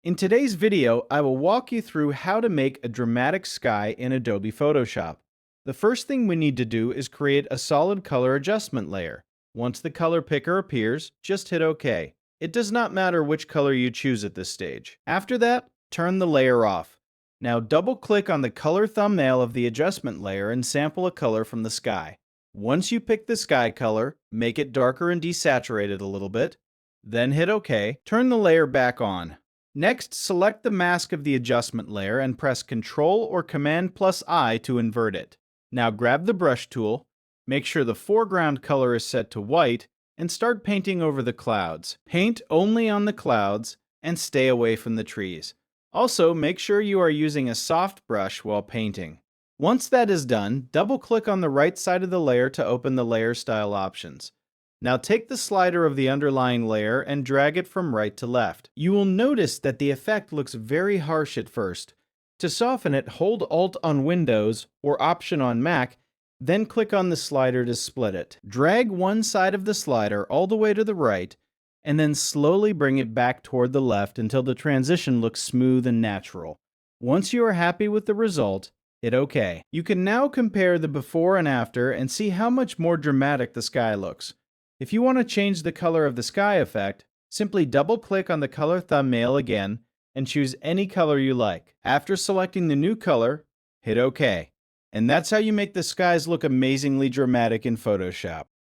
In today's video, I will walk you through how to make a dramatic sky in Adobe Photoshop. The first thing we need to do is create a solid color adjustment layer. Once the color picker appears, just hit OK. It does not matter which color you choose at this stage. After that, turn the layer off. Now double-click on the color thumbnail of the adjustment layer and sample a color from the sky. Once you pick the sky color, make it darker and desaturate it a little bit. Then hit OK. Turn the layer back on. Next, select the mask of the adjustment layer and press Ctrl or Command+I to invert it. Now grab the brush tool, make sure the foreground color is set to white, and start painting over the clouds. Paint only on the clouds and stay away from the trees. Also, make sure you are using a soft brush while painting. Once that is done, double-click on the right side of the layer to open the layer style options. Now take the slider of the underlying layer and drag it from right to left. You will notice that the effect looks very harsh at first. To soften it, hold Alt on Windows or Option on Mac, then click on the slider to split it. Drag one side of the slider all the way to the right, and then slowly bring it back toward the left until the transition looks smooth and natural. Once you are happy with the result, hit OK. You can now compare the before and after and see how much more dramatic the sky looks. If you want to change the color of the sky effect, simply double-click on the color thumbnail again and choose any color you like. After selecting the new color, hit OK. And that's how you make the skies look amazingly dramatic in Photoshop.